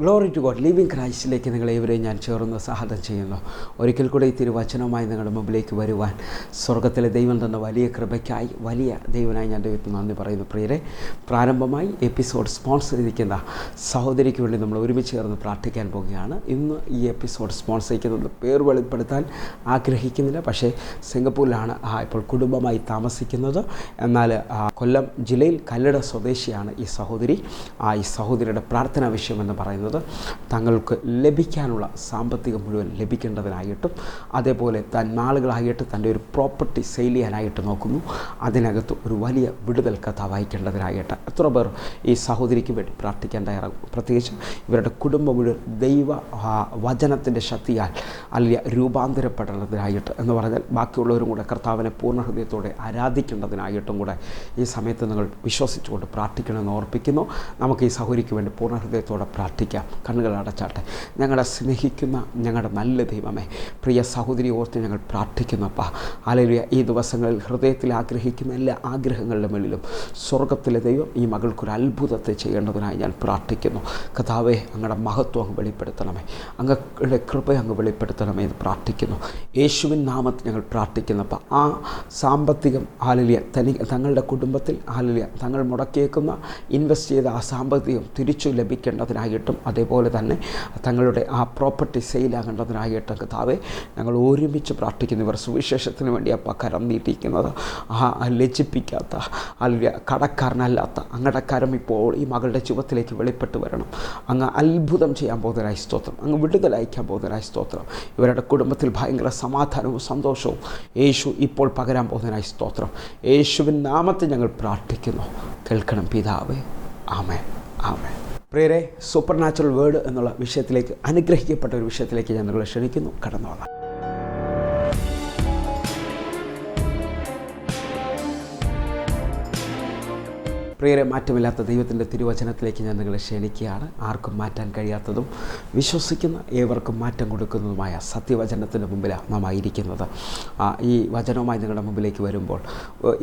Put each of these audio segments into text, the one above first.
Glory to God. Living ക്രൈസ്റ്റിലേക്ക് നിങ്ങളേവരെയും ഞാൻ ചേർന്ന് സ്വാഗതം ചെയ്യുന്നു. ഒരിക്കൽ കൂടെ ഈ തിരുവചനവുമായി നിങ്ങളുടെ മുമ്പിലേക്ക് വരുവാൻ സ്വർഗത്തിലെ ദൈവം തന്ന വലിയ കൃപയ്ക്കായി, വലിയ ദൈവനായി ഞാൻ ദൈവത്തിന് നന്ദി പറയുന്നു. പ്രിയരെ, പ്രാരംഭമായി എപ്പിസോഡ് സ്പോൺസർ ചെയ്തിരിക്കുന്ന സഹോദരിക്ക് വേണ്ടി നമ്മൾ ഒരുമിച്ച് ചേർന്ന് പ്രാർത്ഥിക്കാൻ പോവുകയാണ്. ഇന്ന് ഈ എപ്പിസോഡ് സ്പോൺസർ ചെയ്യുന്നത് പേര് വെളിപ്പെടുത്താൻ ആഗ്രഹിക്കുന്നില്ല, പക്ഷേ സിംഗപ്പൂരിലാണ് ഇപ്പോൾ കുടുംബമായി താമസിക്കുന്നത്. എന്നാൽ കൊല്ലം ജില്ലയിൽ കല്ലട സ്വദേശിയാണ് ഈ സഹോദരി. ഈ സഹോദരിയുടെ പ്രാർത്ഥനാ വിഷയമെന്ന് പറയുന്നത് തങ്ങൾക്ക് ലഭിക്കാനുള്ള സാമ്പത്തികം മുഴുവൻ ലഭിക്കേണ്ടതിനായിട്ടും, അതേപോലെ നാളുകളായിട്ട് തൻ്റെ ഒരു പ്രോപ്പർട്ടി സെയിൽ ചെയ്യാനായിട്ട് നോക്കുന്നു. അതിനകത്ത് ഒരു വലിയ വിടുതൽ കഥ വായിക്കേണ്ടതിനായിട്ട് എത്ര പേർ ഈ സഹോദരിക്ക് വേണ്ടി പ്രാർത്ഥിക്കാൻ തയ്യാറാകും? പ്രത്യേകിച്ച് ഇവരുടെ കുടുംബം മുഴുവൻ ദൈവ വചനത്തിൻ്റെ ശക്തിയാൽ അല്ലെങ്കിൽ രൂപാന്തരപ്പെടേണ്ടതിനായിട്ട് എന്ന് പറഞ്ഞാൽ ബാക്കിയുള്ളവരും കൂടെ കർത്താവിനെ പൂർണ്ണ ഹൃദയത്തോടെ ആരാധിക്കേണ്ടതിനായിട്ടും കൂടെ ഈ സമയത്ത് നിങ്ങൾ വിശ്വസിച്ചുകൊണ്ട് പ്രാർത്ഥിക്കണമെന്ന് ഓർപ്പിക്കുന്നു. നമുക്ക് ഈ സഹോദരിക്ക് വേണ്ടി പൂർണ്ണ ഹൃദയത്തോടെ പ്രാർത്ഥിക്കാം. കണ്ണുകൾ അടച്ചാട്ടെ. ഞങ്ങളെ സ്നേഹിക്കുന്ന ഞങ്ങളുടെ നല്ല ദൈവമേ, പ്രിയ സഹോദരി ഓർത്ത് ഞങ്ങൾ പ്രാർത്ഥിക്കുന്നപ്പാ. ഹല്ലേലൂയ. ഈ ദിവസങ്ങളിൽ ഹൃദയത്തിൽ ആഗ്രഹിക്കുന്ന എല്ലാ ആഗ്രഹങ്ങളുടെ മേളിലും സ്വർഗത്തിലെ ദൈവം ഈ മകൾക്കൊരു അത്ഭുതത്തെ ചെയ്യേണ്ടതിനായി ഞാൻ പ്രാർത്ഥിക്കുന്നു. കർത്താവേ, അങ്ങയുടെ മഹത്വം അങ്ങ് വെളിപ്പെടുത്തണമേ, അങ്ങയുടെ കൃപ അങ്ങ് വെളിപ്പെടുത്തണമേ എന്ന് പ്രാർത്ഥിക്കുന്നു. യേശുവിൻ നാമത്തിൽ ഞങ്ങൾ പ്രാർത്ഥിക്കുന്നപ്പാ. ആ സാമ്പത്തികം ഹല്ലേലൂയ തങ്ങളുടെ കുടുംബത്തിൽ ഹല്ലേലൂയ തങ്ങൾ മുടക്കിയേക്കുന്ന ഇൻവെസ്റ്റ് ചെയ്ത ആ സാമ്പത്തികം തിരിച്ചു ലഭിക്കേണ്ടതിനായിട്ടും, അതേപോലെ തന്നെ തങ്ങളുടെ ആ പ്രോപ്പർട്ടി സെയിലാകേണ്ടതിനായിട്ടും കർത്താവേ ഞങ്ങൾ ഒരുമിച്ച് പ്രാർത്ഥിക്കുന്നു. ഇവർ സുവിശേഷത്തിന് വേണ്ടി കരം നീട്ടിയിരിക്കുന്നത് ലജ്ജിപ്പിക്കാത്ത അല്ലെങ്കിൽ കടക്കാരനല്ലാത്ത അങ്ങയുടെ കരം ഇപ്പോൾ ഈ മകളുടെ ജീവിതത്തിലേക്ക് വെളിപ്പെട്ട് വരണം. അങ്ങ് അത്ഭുതം ചെയ്യാൻ പോകുന്നതിനായി സ്തോത്രം. അങ്ങ് വിടുതൽ അയക്കാൻ പോകുന്നതിനായി സ്തോത്രം. ഇവരുടെ കുടുംബത്തിൽ ഭയങ്കര സമാധാനവും സന്തോഷവും യേശു ഇപ്പോൾ പകരാൻ പോകുന്നതിനായി സ്തോത്രം. യേശുവിൻ നാമത്തിൽ ഞങ്ങൾ പ്രാർത്ഥിക്കുന്നു. കേൾക്കണം പിതാവേ. ആമേൻ, ആമേൻ. പ്രിയരെ, സൂപ്പർ നാച്ചുറൽ വേർഡ് എന്നുള്ള വിഷയത്തിലേക്ക്, അനുഗ്രഹിക്കപ്പെട്ട ഒരു വിഷയത്തിലേക്ക് ഞാൻ നിങ്ങളെ ക്ഷണിക്കുന്നു. കടന്നു വന്നാം. പ്രിയരെ, മാറ്റമില്ലാത്ത ദൈവത്തിൻ്റെ തിരുവചനത്തിലേക്ക് ഞാൻ നിങ്ങളെ ക്ഷണിക്കുകയാണ്. ആർക്കും മാറ്റാൻ കഴിയാത്തതും വിശ്വസിക്കുന്ന ഏവർക്കും മാറ്റം കൊടുക്കുന്നതുമായ സത്യവചനത്തിൻ്റെ മുമ്പിലാണ് നാം ആയിരിക്കുന്നത്. ഈ വചനവുമായി നിങ്ങളുടെ മുമ്പിലേക്ക് വരുമ്പോൾ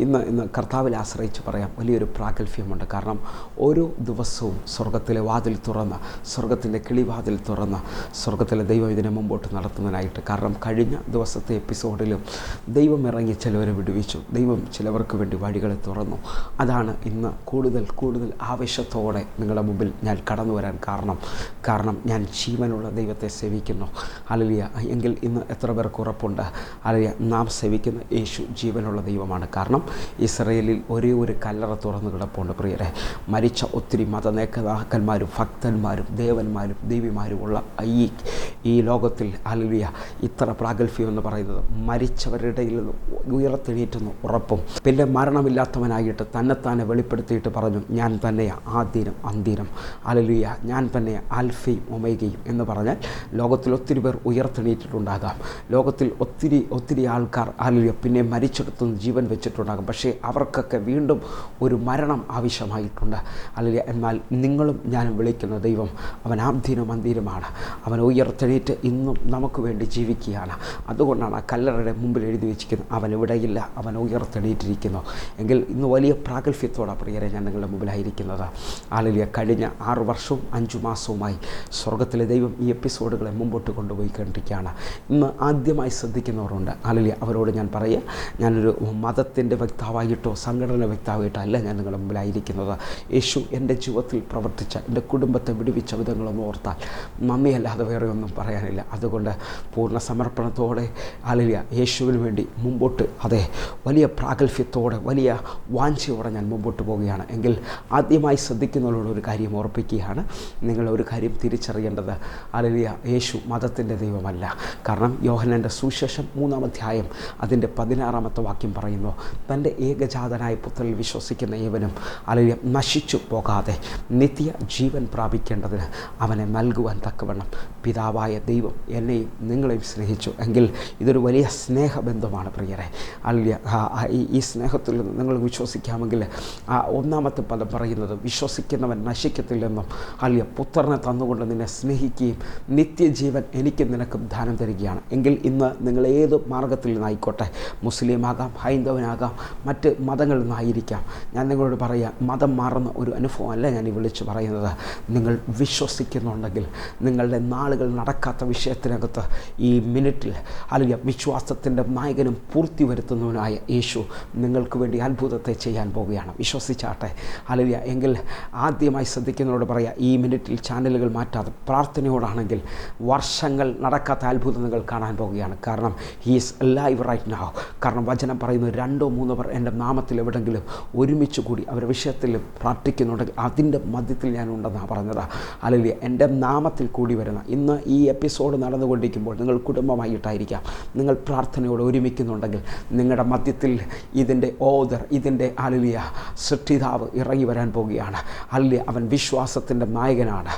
ഇന്ന് കർത്താവിൽ ആശ്രയിച്ച് പറയാം, വലിയൊരു പ്രാഗൽഭ്യമുണ്ട്. കാരണം ഓരോ ദിവസവും സ്വർഗത്തിലെ വാതിൽ തുറന്ന്, സ്വർഗത്തിൻ്റെ കിളിവാതിൽ തുറന്ന് സ്വർഗത്തിലെ ദൈവം ഇതിനെ മുമ്പോട്ട് നടത്തുന്നതിനായിട്ട്. കാരണം കഴിഞ്ഞ ദിവസത്തെ എപ്പിസോഡിലും ദൈവം ഇറങ്ങി ചിലവരെ വിടുവിച്ചു, ദൈവം ചിലവർക്ക് വേണ്ടി വഴികളെ തുറന്നു. അതാണ് ഇന്ന് കൂടുതൽ ആവേശത്തോടെ നിങ്ങളുടെ മുമ്പിൽ ഞാൻ കടന്നു വരാൻ കാരണം ഞാൻ ജീവനുള്ള ദൈവത്തെ സേവിക്കുന്നു. ഹല്ലേലൂയ. എങ്കിൽ ഇന്ന് എത്ര പേർക്ക് ഉറപ്പുണ്ട്? ഹല്ലേലൂയ. നാം സേവിക്കുന്ന യേശു ജീവനുള്ള ദൈവമാണ്. കാരണം ഇസ്രായേലിൽ ഒരേ ഒരു കല്ലറ തുറന്നു കിടപ്പുണ്ട്. പ്രിയരെ, മരിച്ച ഒത്തിരി മതനേതാക്കന്മാരും ഭക്തന്മാരും ദേവന്മാരും ദേവിമാരുമുള്ള ഈ ലോകത്തിൽ ഹല്ലേലൂയ ഇത്ര പ്രാഗൽഭ്യം എന്ന് പറയുന്നത് മരിച്ചവരുടെ ഇടയിൽ നിന്ന് ഉയർത്തെണീറ്റുന്നു ഉറപ്പും. പിന്നെ മരണമില്ലാത്തവനായിട്ട് തന്നെത്താനെ വെളിപ്പെടുത്തിയിട്ട് പറഞ്ഞു, ഞാൻ തന്നെയാ ആദ്യനും അന്ത്യനും. ഹല്ലേലൂയ. ഞാൻ തന്നെ ആൽഫയും ഒമേഗയും എന്ന് പറഞ്ഞാൽ ലോകത്തിൽ ഒത്തിരി പേർ ഉയർത്തെണീറ്റിട്ടുണ്ടാകാം. ലോകത്തിൽ ഒത്തിരി ആൾക്കാർ ഹല്ലേലൂയ പിന്നെ മരിച്ചെടുത്തുനിന്ന് ജീവൻ വെച്ചിട്ടുണ്ടാകും. പക്ഷേ അവർക്കൊക്കെ വീണ്ടും ഒരു മരണം ആവശ്യമായിട്ടുണ്ട്. ഹല്ലേലൂയ. എന്നാൽ നിങ്ങളും ഞാനും വിളിക്കുന്ന ദൈവം അവൻ ആദ്യനും അന്ത്യനുമാണ്. അവൻ ഉയർത്തെണീറ്റ് ഇന്നും നമുക്ക് വേണ്ടി ജീവിക്കുകയാണ്. അതുകൊണ്ടാണ് ആ കല്ലറയുടെ മുമ്പിൽ എഴുതി വെച്ചിരിക്കുന്നത്, അവൻ ഇവിടെയില്ല, അവൻ ഉയർത്തെണീറ്റിരിക്കുന്നു. എങ്കിൽ ഇന്ന് വലിയ പ്രാഗൽഭ്യത്തോടെ പ്രിയരെ ഞാൻ നിങ്ങളുടെ മുമ്പിലായിരിക്കുന്നത്. ഹല്ലേലൂയ. കഴിഞ്ഞ 6 വർഷവും 5 മാസവുമായി സ്വർഗത്തിലെ ദൈവം ഈ എപ്പിസോഡുകളെ മുമ്പോട്ട് കൊണ്ടുപോയി കണ്ടിരിക്കുകയാണ്. ഇന്ന് ആദ്യമായി ശ്രദ്ധിക്കുന്നവരുണ്ട്. ഹല്ലേലൂയ. അവരോട് ഞാൻ പറയുക, ഞാനൊരു മതത്തിൻ്റെ വ്യക്താവായിട്ടോ സംഘടന വ്യക്താവായിട്ടോ അല്ല ഞാൻ നിങ്ങളുടെ മുമ്പിലായിരിക്കുന്നത്. യേശു എൻ്റെ ജീവിതത്തിൽ പ്രവർത്തിച്ച, എൻ്റെ കുടുംബത്തെ വിടുവിച്ച വിധങ്ങളൊന്നും ഓർത്താൽ നന്ദിയല്ലാതെ വേറെ ഒന്നും പറയാനില്ല. അതുകൊണ്ട് പൂർണ്ണ സമർപ്പണത്തോടെ ഹല്ലേലൂയ യേശുവിന് വേണ്ടി മുമ്പോട്ട് വലിയ പ്രാഗൽഭ്യത്തോടെ വലിയ വാഞ്ചയോടെ ഞാൻ മുമ്പോട്ട് പോവുകയാണ്. എങ്കിൽ ആദ്യമായി ശ്രദ്ധിക്കുന്നവരോട് ഒരു കാര്യം ഓർപ്പിക്കുകയാണ്. നിങ്ങളൊരു കാര്യം തിരിച്ചറിയേണ്ടത്, ഹല്ലേലൂയ, യേശു മതത്തിൻ്റെ ദൈവമല്ല. കാരണം യോഹന്നാൻ്റെ സുവിശേഷം 3-ാം അധ്യായം അതിൻ്റെ 16-ാമത്തെ വാക്യം പറയുന്നു, തൻ്റെ ഏകജാതനായ പുത്രനിൽ വിശ്വസിക്കുന്ന ഏവനും ഹല്ലേലൂയ നശിച്ചു പോകാതെ നിത്യ ജീവൻ പ്രാപിക്കേണ്ടതിന് അവനെ നൽകുവാൻ തക്കവണ്ണം പിതാവായ ദൈവം എന്നെയും നിങ്ങളെയും സ്നേഹിച്ചു. എങ്കിൽ ഇതൊരു വലിയ സ്നേഹബന്ധമാണ് പ്രിയരെ. ഹല്ലേലൂയ. ഈ സ്നേഹത്തിൽ നിങ്ങൾ വിശ്വസിക്കാമെങ്കിൽ ഒന്നാമത്തെ പദം പറയുന്നത് വിശ്വസിക്കുന്നവൻ നശിക്കത്തില്ലെന്നും ഹല്ലേലൂയ പുത്രനെ തന്നുകൊണ്ട് നിന്നെ സ്നേഹിക്കുകയും നിത്യജീവൻ എനിക്കും നിനക്കും ദാനം തരികയാണ്. എങ്കിൽ ഇന്ന് നിങ്ങൾ ഏത് മാർഗത്തിൽ നിന്നായിക്കോട്ടെ, മുസ്ലിമാകാം, ഹൈന്ദവനാകാം, മറ്റ് മതങ്ങളിൽ നിന്നായിരിക്കാം, ഞാൻ നിങ്ങളോട് പറയാം, മതം മാറുന്ന ഒരു അനുഭവമല്ല ഞാൻ ഈ വിളിച്ച് പറയുന്നത്. നിങ്ങൾ വിശ്വസിക്കുന്നുണ്ടെങ്കിൽ നിങ്ങളുടെ നാളുകൾ നടക്കാത്ത വിഷയത്തിനകത്ത് ഈ മിനിറ്റിൽ ഹല്ലേലൂയ വിശ്വാസത്തിൻ്റെ നായകനും പൂർത്തി വരുത്തുന്നവനായ യേശു നിങ്ങൾക്ക് വേണ്ടി അത്ഭുതത്തെ ചെയ്യാൻ പോവുകയാണ്. വിശ്വസിച്ചാട്ടെ. ഹല്ലേലൂയ. എങ്കിൽ ആദ്യമായി ശ്രദ്ധിക്കുന്നവരോട് പറയാം, ഈ മിനിറ്റിൽ ചാനലുകൾ മാറ്റാതെ പ്രാർത്ഥനയോടാണെങ്കിൽ വർഷങ്ങൾ നടക്കാത്ത അത്ഭുതം നിങ്ങൾ കാണാൻ പോവുകയാണ്. കാരണം he is live right now. കാരണം വചനം പറയുന്നു, 2 or 3 പേർ എൻ്റെ നാമത്തിൽ എവിടെങ്കിലും ഒരുമിച്ച് കൂടി അവരുടെ വിഷയത്തിൽ പ്രാർത്ഥിക്കുന്നുണ്ടെങ്കിൽ അതിൻ്റെ മധ്യത്തിൽ ഞാനുണ്ടെന്നാണ് പറഞ്ഞത്. ഹല്ലേലൂയ. എൻ്റെ നാമത്തിൽ കൂടി വരുന്ന ഇന്ന് ഈ എപ്പിസോഡ് നടന്നുകൊണ്ടിരിക്കുമ്പോൾ നിങ്ങൾ കുടുംബമായിട്ടായിരിക്കാം, നിങ്ങൾ പ്രാർത്ഥനയോട് ഒരുമിക്കുന്നുണ്ടെങ്കിൽ നിങ്ങളുടെ മധ്യത്തിൽ ഇതിൻ്റെ ഓദർ, ഇതിൻ്റെ ഹല്ലേലൂയ സൃഷ്ടിതാവ് ഇറങ്ങി വരാൻ പോവുകയാണ്. ഹല്ലേലൂയ. അവൻ വിശ്വാസത്തിൻ്റെ നായകനാണ്.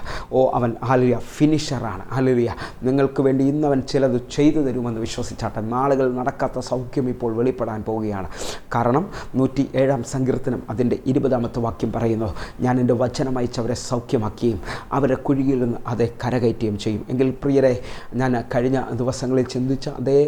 അവൻ ഹല്ലേലൂയ ഫിനിഷറാണ്. ഹല്ലേലൂയ. നിങ്ങൾക്ക് വേണ്ടി ഇന്നവൻ ചിലത് ചെയ്തു തരുമെന്ന് വിശ്വസിച്ചാട്ടെ. നാളുകൾ നടക്കാത്ത സൗഖ്യം ഇപ്പോൾ വെളിപ്പെടാൻ പോവുകയാണ്. കാരണം 107 സങ്കീർത്തനം അതിൻ്റെ 20 വാക്യം പറയുന്നു, ഞാൻ എൻ്റെ വചനം അയച്ചവരെ സൗഖ്യമാക്കുകയും അവരെ കുഴിയിൽ നിന്ന് അതേ കരകയറ്റുകയും ചെയ്യും. എങ്കിൽ പ്രിയരെ, ഞാൻ കഴിഞ്ഞ ദിവസങ്ങളിൽ ചിന്തിച്ച അതേ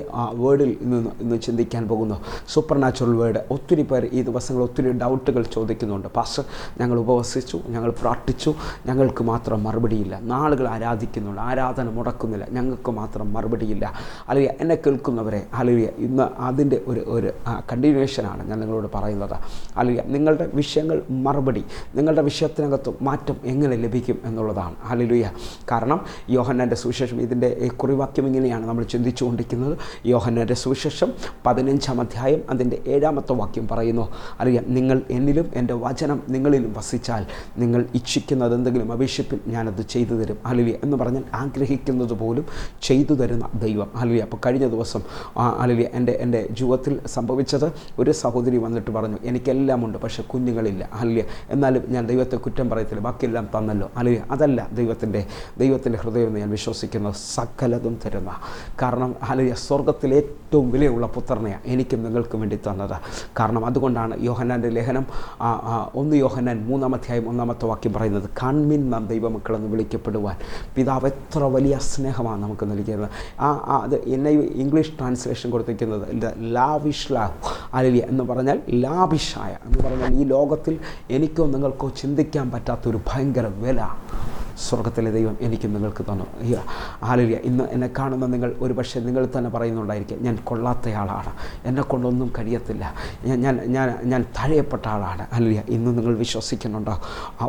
വേർഡിൽ ഇന്ന് ചിന്തിക്കാൻ പോകുന്നു. Super natural word. ഒത്തിരി പേർ ഈ ദിവസങ്ങൾ ഒത്തിരി ഡൗട്ടുകൾ ചോദിക്കുന്നുണ്ട്. പാസ്റ്റർ, ഞങ്ങൾ ഉപവസിച്ചു, ഞങ്ങൾ പ്രാർത്ഥിച്ചു, ഞങ്ങൾക്ക് മാത്രം മറുപടിയില്ല. നാളുകൾ ആരാധിക്കുന്നുണ്ട്, ആരാധന മുടക്കുന്നില്ല, ഞങ്ങൾക്ക് മാത്രം മറുപടിയില്ല. അല്ലെങ്കിൽ എന്നെ കേൾക്കുന്നവരെ, അല്ലെങ്കിൽ ഇന്ന് അതിൻ്റെ ഒരു കണ്ടിന്യൂവേഷനാണ് ഞാൻ നിങ്ങളോട് പറയുന്നത്. അല്ലെങ്കിൽ നിങ്ങളുടെ വിഷയങ്ങൾ മറുപടി, നിങ്ങളുടെ വിഷയത്തിനകത്ത് മാറ്റം എങ്ങനെ ലഭിക്കും എന്നുള്ളതാണ്. ഹല്ലേലൂയ. കാരണം യോഹന്നാൻ്റെ സുവിശേഷം ഇതിൻ്റെ കുറിവാക്യം ഇങ്ങനെയാണ് നമ്മൾ ചിന്തിച്ചുകൊണ്ടിരിക്കുന്നത്. യോഹന്നാൻ്റെ സുവിശേഷം 15 അധ്യായം അതിൻ്റെ 7 വാക്യം പറയുന്നു, അറിയാം, നിങ്ങൾ എന്നിലും എൻ്റെ വചനം നിങ്ങളിലും വസിച്ചാൽ നിങ്ങൾ ഇച്ഛിക്കുന്നത് എന്തെങ്കിലും അപേക്ഷിപ്പിൽ ഞാനത് ചെയ്തു തരും. ഹല്ലേലൂയ. എന്ന് പറഞ്ഞാൽ ആഗ്രഹിക്കുന്നത് പോലും ചെയ്തു തരുന്ന ദൈവം. ഹല്ലേലൂയ. അപ്പോൾ കഴിഞ്ഞ ദിവസം ഹല്ലേലൂയ എൻ്റെ ജീവിതത്തിൽ സംഭവിച്ചത്, ഒരു സഹോദരി വന്നിട്ട് പറഞ്ഞു, എനിക്കെല്ലാം ഉണ്ട് പക്ഷേ കുഞ്ഞുങ്ങളില്ല. ഹല്ലേലൂയ. എന്നാലും ഞാൻ ദൈവത്തെ കുറ്റം പറയത്തില്ല, ബാക്കിയെല്ലാം തന്നല്ലോ. ഹല്ലേലൂയ. അതല്ല ദൈവത്തിൻ്റെ ഹൃദയം എന്ന് ഞാൻ വിശ്വസിക്കുന്നു. സകലതും തരുന്ന, കാരണം ഹല്ലേലൂയ സ്വർഗ്ഗത്തിൽ ഏറ്റവും വിലയുള്ള പുത്രനെയാണ് എനിക്കും നിങ്ങൾക്കും വേണ്ടി തന്നത്. കാരണം അതുകൊണ്ടാണ് യോഹന്നാൻ്റെ ലേഖനം 1 യോഹന്നാൻ 3 അധ്യായം 1 വാക്യം പറയുന്നത്, കാൺമീൻ നാം ദൈവമക്കളെന്ന് വിളിക്കപ്പെടുവാൻ പിതാവ് എത്ര വലിയ സ്നേഹമാണ് നമുക്ക് നൽകിയത്. അത് എന്നെ ഇംഗ്ലീഷ് ട്രാൻസ്ലേഷൻ കൊടുത്തിരിക്കുന്നത് ലാവിഷ് ലാവ്. ഹല്ലേലൂയ. എന്ന് പറഞ്ഞാൽ ലാവിഷായ എന്ന് പറഞ്ഞാൽ ഈ ലോകത്തിൽ എനിക്കോ നിങ്ങൾക്കോ ചിന്തിക്കാൻ പറ്റാത്തൊരു ഭയങ്കര വില സ്വർഗ്ഗത്തിലെ ദൈവം എനിക്കും നിങ്ങൾക്ക് തന്നു. ഹല്ലേലൂയ. ഇന്ന് എന്നെ കാണുന്ന നിങ്ങൾ ഒരു പക്ഷേ നിങ്ങൾ തന്നെ പറയുന്നുണ്ടായിരിക്കും, ഞാൻ കൊള്ളാത്തയാളാണ്, എന്നെ കൊണ്ടൊന്നും കഴിയത്തില്ല, ഞാൻ തഴയപ്പെട്ട ആളാണ്. ഹല്ലേലൂയ. ഇന്ന് നിങ്ങൾ വിശ്വസിക്കുന്നുണ്ടോ?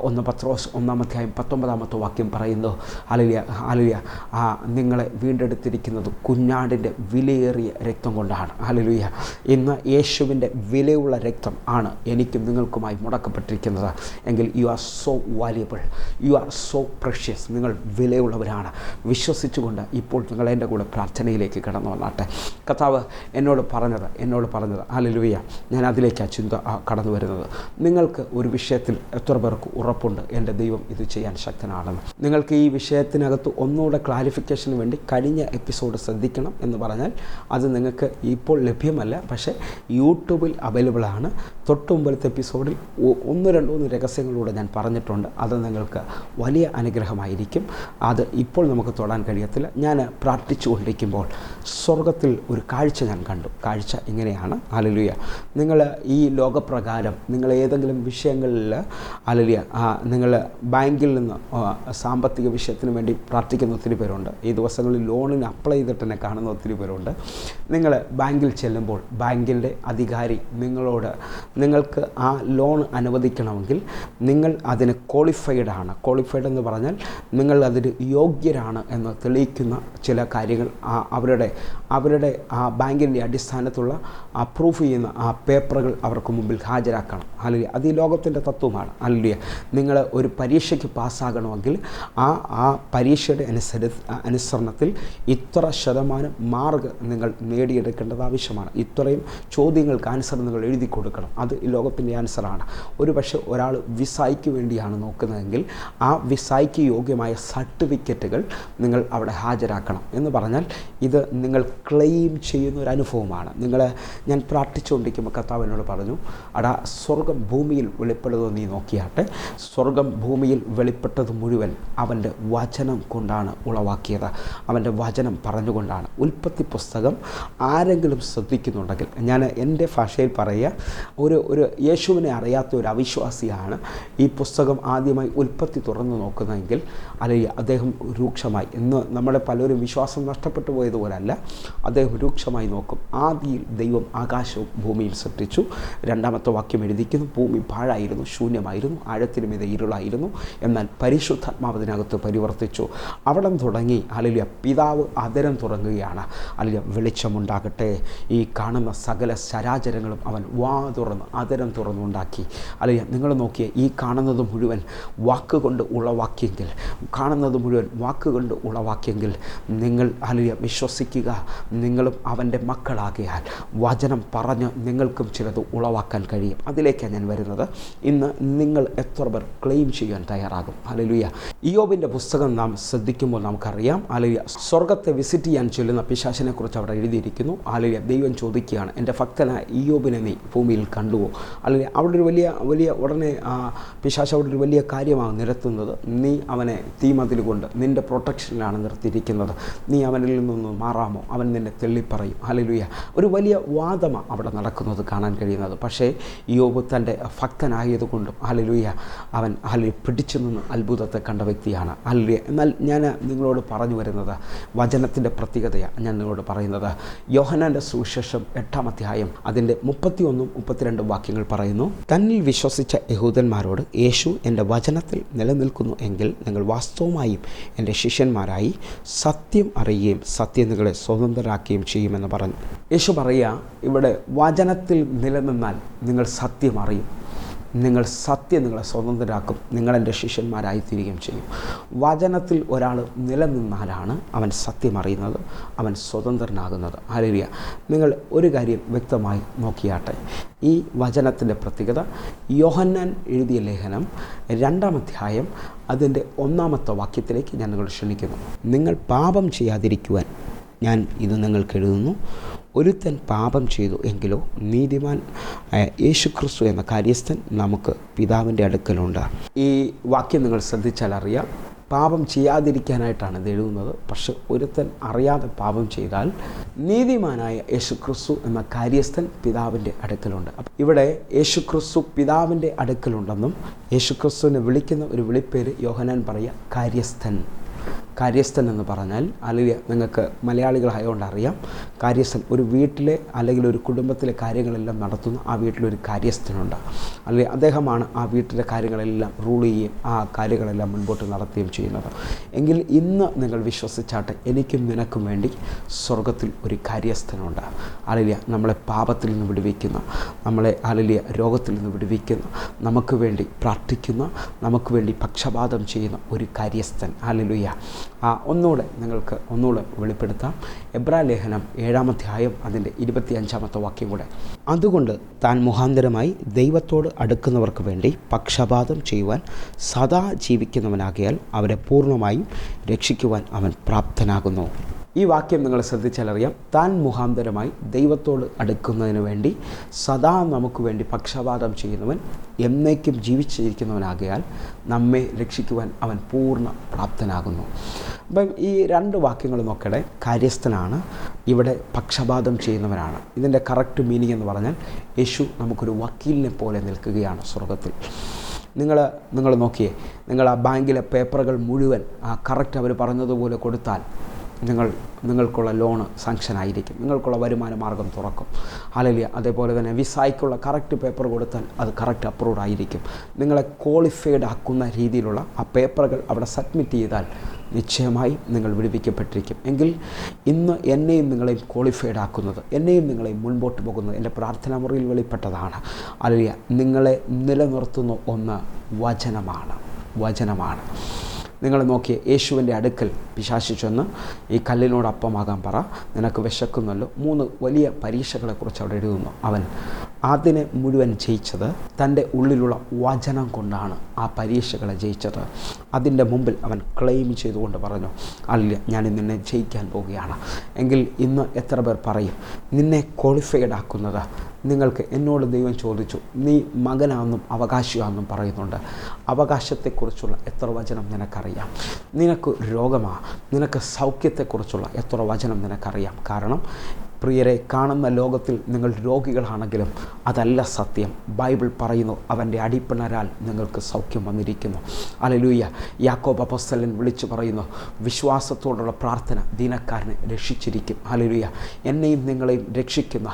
1 പത്രോസ് 1 അധ്യായം 19 വാക്യം പറയുന്നു, ഹല്ലേലൂയ. ഹല്ലേലൂയ. നിങ്ങളെ വീണ്ടെടുത്തിരിക്കുന്നത് കുഞ്ഞാടിൻ്റെ വിലയേറിയ രക്തം കൊണ്ടാണ്. ഹല്ലേലൂയ. ഇന്ന് യേശുവിൻ്റെ വിലയുള്ള രക്തം ആണ് എനിക്കും നിങ്ങൾക്കുമായി മുടക്കപ്പെട്ടിരിക്കുന്നത്. എങ്കിൽ you are so valuable, you are so precious. നിങ്ങൾ വിലയുള്ളവരാണ്. വിശ്വസിച്ചുകൊണ്ട് ഇപ്പോൾ നിങ്ങൾ എൻ്റെ കൂടെ പ്രാർത്ഥനയിലേക്ക് കടന്നു വന്നാട്ടെ. കർത്താവ് എന്നോട് പറഞ്ഞത് ഹല്ലേലൂയ, ഞാൻ അതിലേക്കാണ് ചിന്ത കടന്നു വരുന്നത്. നിങ്ങൾക്ക് ഒരു വിഷയത്തിൽ എത്ര പേർക്ക് ഉറപ്പുണ്ട് എൻ്റെ ദൈവം ഇത് ചെയ്യാൻ ശക്തനാണെന്ന്? നിങ്ങൾക്ക് ഈ വിഷയത്തിനകത്ത് ഒന്നുകൂടെ ക്ലാരിഫിക്കേഷന് വേണ്ടി കഴിഞ്ഞ എപ്പിസോഡ് ശ്രദ്ധിക്കണം എന്ന് പറഞ്ഞാൽ അത് നിങ്ങൾക്ക് ഇപ്പോൾ ലഭ്യമല്ല, പക്ഷേ യൂട്യൂബിൽ അവൈലബിളാണ്. തൊട്ട് മുമ്പത്തെ എപ്പിസോഡിൽ 1-2 രഹസ്യങ്ങളിലൂടെ ഞാൻ പറഞ്ഞിട്ടുണ്ട്. അത് നിങ്ങൾക്ക് വലിയ അനുഗ്രഹമായിരിക്കും. അത് ഇപ്പോൾ നമുക്ക് തൊടാൻ കഴിയത്തില്ല. ഞാൻ പ്രാർത്ഥിച്ചു കൊണ്ടിരിക്കുമ്പോൾ സ്വർഗത്തിൽ ഒരു കാഴ്ച ഞാൻ കണ്ടു. കാഴ്ച ഇങ്ങനെയാണ്. ഹല്ലേലൂയ. നിങ്ങൾ ഈ ലോകപ്രകാരം നിങ്ങൾ ഏതെങ്കിലും വിഷയങ്ങളിൽ ഹല്ലേലൂയ നിങ്ങൾ ബാങ്കിൽ നിന്ന് സാമ്പത്തിക വിഷയത്തിന് വേണ്ടി പ്രാർത്ഥിക്കുന്ന ഒത്തിരി പേരുണ്ട്. ഈ ദിവസങ്ങളിൽ ലോണിന് അപ്ലൈ ചെയ്തിട്ട് തന്നെ കാണുന്ന ഒത്തിരി പേരുണ്ട്. നിങ്ങൾ ബാങ്കിൽ ചെല്ലുമ്പോൾ ബാങ്കിൻ്റെ അധികാരി നിങ്ങൾക്ക് ആ ലോൺ അനുവദിക്കണമെങ്കിൽ നിങ്ങൾ അതിന് ക്വാളിഫൈഡ് ആണ്. ക്വാളിഫൈഡ് എന്ന് പറഞ്ഞാൽ നിങ്ങൾ അതിന് യോഗ്യരാണ് എന്ന് തെളിയിക്കുന്ന ചില കാര്യങ്ങൾ അവരുടെ ആ ബാങ്കിൻ്റെ അടിസ്ഥാനത്തുള്ള പ്രൂഫ് ചെയ്യുന്ന ആ പേപ്പറുകൾ അവർക്ക് മുമ്പിൽ ഹാജരാക്കണം. ഹല്ലേലൂയ. അത് ഈ ലോകത്തിൻ്റെ തത്വമാണ്. ഹല്ലേലൂയ. നിങ്ങൾ ഒരു പരീക്ഷയ്ക്ക് പാസ്സാകണമെങ്കിൽ ആ പരീക്ഷയുടെ അനുസരണത്തിൽ ഇത്ര ശതമാനം മാർക്ക് നിങ്ങൾ നേടിയെടുക്കേണ്ടത് ആവശ്യമാണ്. ഇത്രയും ചോദ്യങ്ങൾക്ക് ആൻസർ നിങ്ങൾ എഴുതി കൊടുക്കണം. അത് ഈ ലോകത്തിൻ്റെ ആൻസറാണ്. ഒരു പക്ഷേ ഒരാൾ വിസയ്ക്ക് വേണ്ടിയാണ് നോക്കുന്നതെങ്കിൽ ആ വിസ മിശിഹായ്ക്ക് യോഗ്യമായ സർട്ടിഫിക്കറ്റുകൾ നിങ്ങൾ അവിടെ ഹാജരാക്കണം. എന്ന് പറഞ്ഞാൽ ഇത് നിങ്ങൾ ക്ലെയിം ചെയ്യുന്ന ഒരു അനുഭവമാണ്. ഞാൻ പ്രാർത്ഥിച്ചുകൊണ്ടിരിക്കുമ്പോൾ കർത്താവ് എന്നോട് പറഞ്ഞു, അടാ സ്വർഗം ഭൂമിയിൽ വെളിപ്പെടുന്നത് നീ നോക്കിയാട്ടെ. സ്വർഗം ഭൂമിയിൽ വെളിപ്പെട്ടത് മുഴുവൻ അവൻ്റെ വചനം കൊണ്ടാണ് ഉളവാക്കിയത്. അവൻ്റെ വചനം പറഞ്ഞുകൊണ്ടാണ്. ഉൽപ്പത്തി പുസ്തകം ആരെങ്കിലും ശ്രദ്ധിക്കുന്നുണ്ടെങ്കിൽ, ഞാൻ എൻ്റെ ഭാഷയിൽ പറയുക, ഒരു യേശുവിനെ അറിയാത്ത ഒരു അവിശ്വാസിയാണ് ഈ പുസ്തകം ആദ്യമായി ഉൽപ്പത്തി തുറന്നു നോക്കുന്നതെങ്കിൽ, അല്ലെങ്കിൽ അദ്ദേഹം രൂക്ഷമായി, ഇന്ന് നമ്മുടെ പലരും വിശ്വാസം നഷ്ടപ്പെട്ടു പോയതുപോലല്ല, അദ്ദേഹം രൂക്ഷമായി നോക്കും. ആദിയിൽ ദൈവം ആകാശവും ഭൂമിയും സൃഷ്ടിച്ചു. രണ്ടാമത്തെ വാക്യം എഴുതിക്കുന്നു, ഭൂമി പാഴായിരുന്നു, ശൂന്യമായിരുന്നു, ആഴത്തിനും ഇത് ഇരുളായിരുന്നു, എന്നാൽ പരിശുദ്ധാത്മാവ് അതിനകത്ത് പരിവർത്തിച്ചു. അവിടെ തുടങ്ങി ഹല്ലേലൂയ പിതാവ് അതരം തുറങ്ങുകയാണ്. ഹല്ലേലൂയ വെളിച്ചമുണ്ടാകട്ടെ. ഈ കാണുന്ന സകല ചരാചരങ്ങളും അവൻ തുറന്ന് അതരം തുറന്നുണ്ടാക്കി. ഹല്ലേലൂയ നിങ്ങൾ നോക്കിയ ഈ കാണുന്നത് മുഴുവൻ വാക്കുകൊണ്ട് ഉളവാക്കിയെങ്കിൽ, നിങ്ങൾ ഹല്ലേലൂയ വിശ്വസിക്കുക, നിങ്ങളും അവൻ്റെ മക്കളാകിയാൽ വചനം പറഞ്ഞ് നിങ്ങൾക്കും ചിലത് ഉളവാക്കാൻ കഴിയും. അതിലേക്കാണ് ഞാൻ വരുന്നത്. ഇന്ന് നിങ്ങൾ എത്ര പേർ ക്ലെയിം ചെയ്യാൻ തയ്യാറാകും? ഹല്ലേലൂയ. ഇയ്യോബിൻ്റെ പുസ്തകം നാം ശ്രദ്ധിക്കുമ്പോൾ നമുക്കറിയാം, ഹല്ലേലൂയ സ്വർഗത്തെ വിസിറ്റ് ചെയ്യാൻ ചൊല്ലുന്ന പിശാചിനെ കുറിച്ച് അവിടെ എഴുതിയിരിക്കുന്നു. ഹല്ലേലൂയ ദൈവം ചോദിക്കുകയാണ്, എൻ്റെ ഭക്തനായ ഇയ്യോബിനെ നീ ഭൂമിയിൽ കണ്ടുവോ? ഹല്ലേലൂയ അവിടെ ഒരു വലിയ ഉടനെ പിശാച് അവിടെ ഒരു വലിയ കാര്യമാണ് നിരത്തുന്നത്. നീ അവനെ തീമതിൽ കൊണ്ട് നിൻ്റെ പ്രൊട്ടക്ഷനിലാണ് നിർത്തിയിരിക്കുന്നത്. നീ അവനിൽ നിന്നൊന്ന് മാറാമോ? അവൻ നിന്നെ തെള്ളിപ്പറയും. ഹല്ലേലൂയ ഒരു വലിയ വാദമാണ് അവിടെ നടക്കുന്നത് കാണാൻ കഴിയുന്നത്. പക്ഷേ ഇയ്യോബ് തൻ്റെ ഭക്തനായതുകൊണ്ടും ഹല്ലേലൂയ അവൻ പിടിച്ചു നിന്ന് അത്ഭുതത്തെ കണ്ട വ്യക്തിയാണ്. ഹല്ലേലൂയ. എന്നാൽ ഞാൻ നിങ്ങളോട് പറഞ്ഞു വരുന്നത് വചനത്തിൻ്റെ പ്രത്യേകതയാണ്. ഞാൻ നിങ്ങളോട് പറയുന്നത് യോഹന്നാൻ്റെ സുവിശേഷം 8-ാം അധ്യായം അതിൻ്റെ 31-32 വാക്യങ്ങൾ പറയുന്നു, തന്നിൽ വിശ്വസിച്ച യഹൂദന്മാരോട് യേശു എൻ്റെ വചനത്തിൽ നിലനിൽക്കുന്നു എങ്കിൽ നിങ്ങൾ വാസ്തവമായും എൻ്റെ ശിഷ്യന്മാരായി സത്യം അറിയുകയും സത്യം നിങ്ങളെ സ്വതന്ത്രരാക്കുകയും ചെയ്യുമെന്ന് പറഞ്ഞു. യേശു പറയുക, ഇവിടെ വചനത്തിൽ നിലനിന്നാൽ നിങ്ങൾ സത്യം അറിയും, നിങ്ങളെ സ്വതന്ത്രരാക്കും, നിങ്ങളെൻ്റെ ശിഷ്യന്മാരായി തീരുകയും ചെയ്യും. വചനത്തിൽ ഒരാൾ നിലനിന്നാലാണ് അവൻ സത്യം അറിയുന്നത്, അവൻ സ്വതന്ത്രനാകുന്നത്. ഹല്ലേലൂയ. നിങ്ങൾ ഒരു കാര്യം വ്യക്തമായി നോക്കിയാട്ടെ, ഈ വചനത്തിൻ്റെ പ്രത്യേകത യോഹന്നാൻ എഴുതിയ ലേഖനം 2-ാം അധ്യായം അതിൻ്റെ 1-ാമത്തെ വാക്യത്തിലേക്ക് ഞാൻ നിങ്ങളെ ക്ഷണിക്കുന്നു. നിങ്ങൾ പാപം ചെയ്യാതിരിക്കുവാൻ ഞാൻ ഇത് നിങ്ങൾക്ക് എഴുതുന്നു. ഒരുത്തൻ പാപം ചെയ്തു എങ്കിലോ നീതിമാൻ യേശുക്രിസ്തു എന്ന കാര്യസ്ഥൻ നമുക്ക് പിതാവിൻ്റെ അടുക്കലുണ്ട്. ഈ വാക്യം നിങ്ങൾ ശ്രദ്ധിച്ചാൽ അറിയാം, പാപം ചെയ്യാതിരിക്കാനായിട്ടാണ് ഇത് എഴുതുന്നത്. പക്ഷെ ഒരുത്തൻ അറിയാതെ പാപം ചെയ്താൽ നീതിമാനായ യേശുക്രിസ്തു എന്ന കാര്യസ്ഥൻ പിതാവിൻ്റെ അടുക്കലുണ്ട്. ഇവിടെ യേശുക്രിസ്തു പിതാവിൻ്റെ അടുക്കലുണ്ടെന്നും യേശുക്രിസ്തുവിനെ വിളിക്കുന്ന ഒരു വിളിപ്പേര് യോഹന്നാൻ പറയുക കാര്യസ്ഥൻ എന്ന് പറഞ്ഞാൽ, അല്ലെങ്കിൽ നിങ്ങൾക്ക് മലയാളികളായതുകൊണ്ട് അറിയാം, കാര്യസ്ഥൻ ഒരു വീട്ടിലെ അല്ലെങ്കിൽ ഒരു കുടുംബത്തിലെ കാര്യങ്ങളെല്ലാം നടത്തുന്ന ആ വീട്ടിലൊരു കാര്യസ്ഥനുണ്ട്. അല്ലെങ്കിൽ അദ്ദേഹമാണ് ആ വീട്ടിലെ കാര്യങ്ങളെല്ലാം റൂൾ ചെയ്യുകയും ആ കാര്യങ്ങളെല്ലാം മുൻപോട്ട് നടത്തുകയും ചെയ്യുന്നത്. എങ്കിൽ ഇന്ന് നിങ്ങൾ വിശ്വസിച്ചാട്ടെ, എനിക്കും നിനക്കും വേണ്ടി സ്വർഗത്തിൽ ഒരു കാര്യസ്ഥനുണ്ട്. അല്ലെങ്കിൽ നമ്മളെ പാപത്തിൽ നിന്ന് വിടുവിക്കുന്ന, നമ്മളെ അല്ലെങ്കിൽ രോഗത്തിൽ നിന്ന് വിടുവിക്കുന്ന, നമുക്ക് വേണ്ടി പ്രാർത്ഥിക്കുന്ന, നമുക്ക് വേണ്ടി പക്ഷപാതം ചെയ്യുന്ന ഒരു കാര്യസ്ഥൻ. ഹല്ലേലൂയ. ഒന്നുകൂടെ വെളിപ്പെടുത്താം. എബ്രായ ലേഖനം 7-ാം അധ്യായം അതിൻ്റെ 25-ാമത്തെ വാക്യം കൂടെ, അതുകൊണ്ട് താൻ മുഖാന്തരമായി ദൈവത്തോട് അടുക്കുന്നവർക്ക് വേണ്ടി പക്ഷപാതം ചെയ്യുവാൻ സദാ ജീവിക്കുന്നവനാകിയാൽ അവരെ പൂർണ്ണമായും രക്ഷിക്കുവാൻ അവൻ പ്രാപ്തനാകുന്നു. ഈ വാക്യം നിങ്ങൾ ശ്രദ്ധിച്ചാലറിയാം, താൻ മുഖാന്തരമായി ദൈവത്തോട് അടുക്കുന്നതിന് വേണ്ടി സദാ നമുക്ക് വേണ്ടി പക്ഷപാതം ചെയ്യുന്നവൻ എന്നേക്കും ജീവിച്ചിരിക്കുന്നവനാകയാൽ നമ്മെ രക്ഷിക്കുവാൻ അവൻ പൂർണ്ണ പ്രാപ്തനാകുന്നു. അപ്പം ഈ 2 വാക്യങ്ങൾ നോക്കട്ടെ. കാര്യസ്ഥനാണ്, ഇവിടെ പക്ഷപാതം ചെയ്യുന്നവനാണ്. ഇതിൻ്റെ കറക്റ്റ് മീനിങ് എന്ന് പറഞ്ഞാൽ യേശു നമുക്കൊരു വക്കീലിനെ പോലെ നിൽക്കുകയാണ് സ്വർഗത്തിൽ. നിങ്ങൾ നോക്കിയേ, നിങ്ങൾ ആ ബാങ്കിലെ പേപ്പറുകൾ മുഴുവൻ കറക്റ്റ് അവർ പറഞ്ഞതുപോലെ കൊടുത്താൽ നിങ്ങൾക്കുള്ള ലോണ് സാങ്ഷൻ ആയിരിക്കും, നിങ്ങൾക്കുള്ള വരുമാന മാർഗം തുറക്കും. ഹല്ലേലൂയ. അതേപോലെ തന്നെ വിസയ്ക്കുള്ള കറക്റ്റ് പേപ്പർ കൊടുത്താൽ അത് കറക്റ്റ് അപ്രൂവ്ഡ് ആയിരിക്കും. നിങ്ങളെ ക്വാളിഫൈഡ് ആക്കുന്ന രീതിയിലുള്ള ആ പേപ്പറുകൾ അവിടെ സബ്മിറ്റ് ചെയ്താൽ നിശ്ചയമായും നിങ്ങൾ വിടുവിക്കപ്പെട്ടിരിക്കും. എങ്കിൽ ഇന്ന് എന്നെയും നിങ്ങളെയും ക്വാളിഫൈഡ് ആക്കുന്നത്, എന്നെയും നിങ്ങളെയും മുൻപോട്ട് പോകുന്നത് എൻ്റെ പ്രാർത്ഥനാ മുറിയിൽ വെളിപ്പെട്ടതാണ്. ഹല്ലേലൂയ. നിങ്ങളെ നിലനിർത്തുന്ന ഒന്ന് വചനമാണ്. നിങ്ങൾ നോക്കിയ യേശുവിൻ്റെ അടുക്കൽ പിശാച് ചെന്ന് ഈ കല്ലിനോട് അപ്പമാകാൻ പറ, നിനക്ക് വിശക്കുന്നല്ലോ. 3 വലിയ പരീക്ഷകളെക്കുറിച്ച് അവിടെ എഴുതുന്നു. അവൻ അതിനെ മുഴുവൻ ജയിച്ചത് തൻ്റെ ഉള്ളിലുള്ള വചനം കൊണ്ടാണ്. ആ പരീക്ഷകളെ ജയിച്ചത്. അതിൻ്റെ മുമ്പിൽ അവൻ ക്ലെയിം ചെയ്തുകൊണ്ട് പറഞ്ഞു, അല്ല, ഞാൻ നിന്നെ ജയിക്കാൻ പോവുകയാണ്. എങ്കിൽ ഇന്ന് എത്ര പേർ പറയും, നിന്നെ ക്വാളിഫൈഡ് ആക്കുന്നത് നിങ്ങൾക്ക് എന്നോട് ദൈവം ചോദിച്ചു, നീ മകനാണെന്നും അവകാശിയാണെന്നും പറയുന്നുണ്ട്. അവകാശത്തെക്കുറിച്ചുള്ള എത്ര വചനം നിനക്കറിയാം? നിനക്ക് രോഗമാണ്, നിനക്ക് സൗഖ്യത്തെക്കുറിച്ചുള്ള എത്ര വചനം നിനക്കറിയാം? കാരണം പ്രിയരെ, കാണുന്ന ലോകത്തിൽ നിങ്ങൾ രോഗികളാണെങ്കിലും അതല്ല സത്യം. ബൈബിൾ പറയുന്നു, അവൻ്റെ അടിപ്പിണരാൽ നിങ്ങൾക്ക് സൗഖ്യം വന്നിരിക്കുന്നു. ഹല്ലേലൂയ. യാക്കോബ് അപ്പോസ്തലൻ വിളിച്ചു പറയുന്നു, വിശ്വാസത്തോടുള്ള പ്രാർത്ഥന ദീനക്കാരനെ രക്ഷിച്ചിരിക്കും. ഹല്ലേലൂയ. എന്നെയും നിങ്ങളെയും രക്ഷിക്കുന്ന,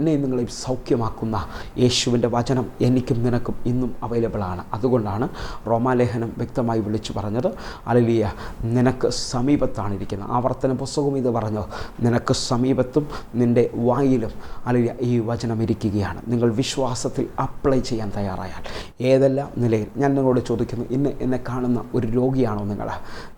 എന്നെയും നിങ്ങളെയും സൗഖ്യമാക്കുന്ന യേശുവിൻ്റെ വചനം എനിക്കും നിനക്കും ഇന്നും അവൈലബിളാണ്. അതുകൊണ്ടാണ് റോമാലേഖനം വ്യക്തമായി വിളിച്ചു പറഞ്ഞത്, ഹല്ലേലൂയ, നിനക്ക് സമീപത്താണിരിക്കുന്നത്. ആവർത്തന പുസ്തകം ഇത് പറഞ്ഞു, നിനക്ക് സമീപത്തും നിൻ്റെ വായിലും അല്ലെങ്കിൽ ഈ വചനം ഇരിക്കുകയാണ്. നിങ്ങൾ വിശ്വാസത്തിൽ അപ്ലൈ ചെയ്യാൻ തയ്യാറായാൽ ഏതെല്ലാം നിലയിൽ, ഞാൻ നിങ്ങളോട് ചോദിക്കുന്നു, ഇന്ന് എന്നെ കാണുന്ന ഒരു രോഗിയാണോ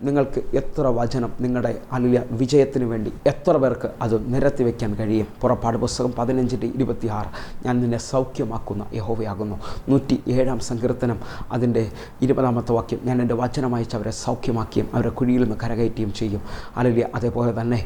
നിങ്ങൾക്ക് എത്ര വചനം നിങ്ങളുടെ അല്ലെങ്കിൽ വിജയത്തിന് വേണ്ടി എത്ര പേർക്ക് അത് നിരത്തി വയ്ക്കാൻ കഴിയും? പുറപ്പാട് പുസ്തകം 15:26, ഞാൻ നിന്നെ സൗഖ്യമാക്കുന്ന യഹോവയാകുന്നു. 107-ാം സങ്കീർത്തനം അതിൻ്റെ 20-ാമത്തെ വാക്യം, ഞാൻ എൻ്റെ വചനമയച്ച് അവരെ സൗഖ്യമാക്കിയും അവരെ കുഴിയിൽ നിന്ന് കരകയറ്റുകയും ചെയ്യും. അല്ലെങ്കിൽ അതേപോലെ തന്നെ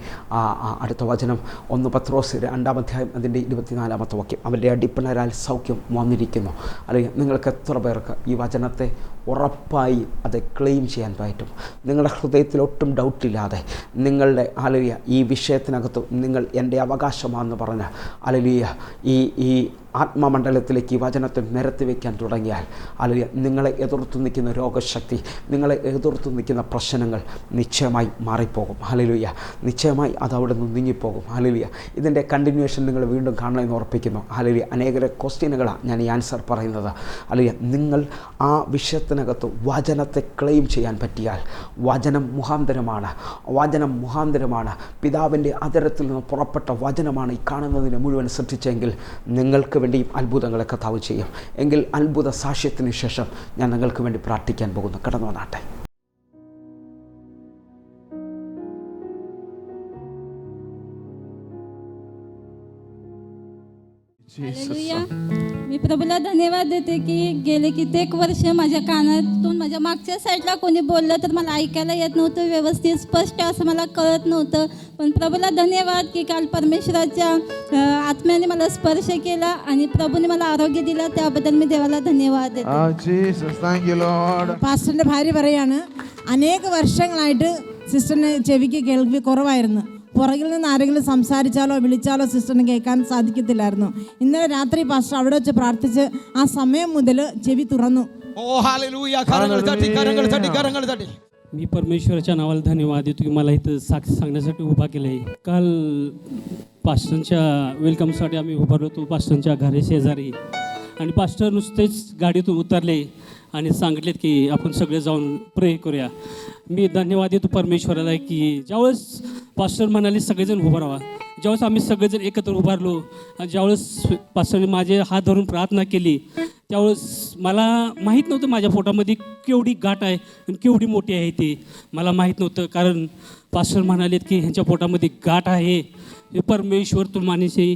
അടുത്ത വചനം 1 പത്രോസ് 2-ാം അധ്യായം അതിൻ്റെ 24-ാമത്തെ വാക്യം, അവൻ്റെ അടിപ്പിണരാൽ സൗഖ്യം വന്നിരിക്കുന്നു. അല്ലെങ്കിൽ നിങ്ങൾക്ക് എത്ര പേർക്ക് ഈ വചനത്തെ ഉറപ്പായി അത് ക്ലെയിം ചെയ്യാൻ പറ്റും? നിങ്ങളുടെ ഹൃദയത്തിൽ ഒട്ടും ഡൗട്ടില്ലാതെ നിങ്ങളുടെ ഹല്ലേലൂയ ഈ വിഷയത്തിനകത്ത് നിങ്ങൾ എൻ്റെ അവകാശമാണെന്ന് പറഞ്ഞ ഹല്ലേലൂയ ഈ ആത്മമണ്ഡലത്തിലേക്ക് ഈ വചനത്തെ നിരത്തി വയ്ക്കാൻ തുടങ്ങിയാൽ ഹല്ലേലൂയ നിങ്ങളെ എതിർത്ത് നിൽക്കുന്ന രോഗശക്തി, നിങ്ങളെ എതിർത്ത് നിൽക്കുന്ന പ്രശ്നങ്ങൾ നിശ്ചയമായി മാറിപ്പോകും. ഹല്ലേലൂയ. നിശ്ചയമായി അത് അവിടെ നിന്ന് നീങ്ങിപ്പോകും. ഹല്ലേലൂയ. ഇതിൻ്റെ കണ്ടിന്യൂവേഷൻ നിങ്ങൾ വീണ്ടും കാണണമെന്ന് ഉറപ്പിക്കുന്നു. ഹല്ലേലൂയ. അനേകരെ ക്വസ്റ്റ്യനുകളാണ് ഞാൻ ഈ ആൻസർ പറയുന്നത്. ഹല്ലേലൂയ. നിങ്ങൾ ആ വിഷയത്തിനകത്ത് വചനത്തെ ക്ലെയിം ചെയ്യാൻ പറ്റിയാൽ, വചനം മുഖാന്തരമാണ് പിതാവിൻ്റെ അതരത്തിൽ നിന്ന് പുറപ്പെട്ട വചനമാണ് ഈ കാണുന്നതിനെ മുഴുവൻ സൃഷ്ടിച്ചെങ്കിൽ നിങ്ങൾക്ക് വേണ്ടിയും അത്ഭുതങ്ങളെ കർത്താവ് ചെയ്യും. എങ്കിൽ അത്ഭുത സാക്ഷ്യത്തിന് ശേഷം ഞാൻ നിങ്ങൾക്ക് വേണ്ടി പ്രാർത്ഥിക്കാൻ പോകുന്നു. കടന്നു വന്നാട്ടെ. मी प्रभूला धन्यवाद देते की गेले कित्येक वर्ष माझ्या कानातून माझ्या मागच्या साईडला कोणी बोललं तर मला ऐकायला येत नव्हतं, व्यवस्थित स्पष्ट असं मला कळत नव्हतं. पण प्रभूला धन्यवाद की काल परमेश्वराच्या आत्म्याने मला स्पर्श केला आणि प्रभूने मला आरोग्य दिलं, त्याबद्दल मी देवाला धन्यवाद देते. പാസ്റ്ററിന്റെ ഭാര്യ പറയാണ്, അനേക വർഷങ്ങളായിട്ട് സിസ്റ്ററിന് ചെവിക്ക് കേൾവി കുറവായിരുന്നു. പുറകിൽ നിന്ന് ആരെങ്കിലും സംസാരിച്ചാലോ വിളിച്ചാലോ സിസ്റ്ററിന് കേൾക്കാൻ സാധിക്കത്തില്ലായിരുന്നു. ഇന്നലെ രാത്രി പാസ്റ്റർ അവിടെ വെച്ച് പ്രാർത്ഥിച്ച് ആ സമയം മുതൽ ചെവി തുറന്നു. मी परमेश्वराच्या नावाला धन्यवाद देतो की मला इथं साक्ष सांगण्यासाठी उभा केलं आहे. काल पास्टरच्या वेलकमसाठी आम्ही उभारलो होतो पास्टरच्या घरी शेजारी, आणि पास्टर नुसतेच गाडीतून उतरले आणि सांगितलेत की आपण सगळे जाऊन प्रे करूया. मी धन्यवाद देतो परमेश्वराला की ज्यावेळेस पास्टर म्हणाले सगळेजण उभा राहा, ज्यावेळेस आम्ही सगळेजण एकत्र उभारलो आणि ज्यावेळेस पास्टरने माझे हात धरून प्रार्थना केली, त्यावेळेस मला माहीत नव्हतं माझ्या पोटामध्ये केवढी गाठ आहे आणि केवढी मोठी आहे ते मला माहीत नव्हतं. कारण पास्टर म्हणालेत की ह्यांच्या पोटामध्ये गाठ आहे, हे परमेश्वर तुम्हालाशी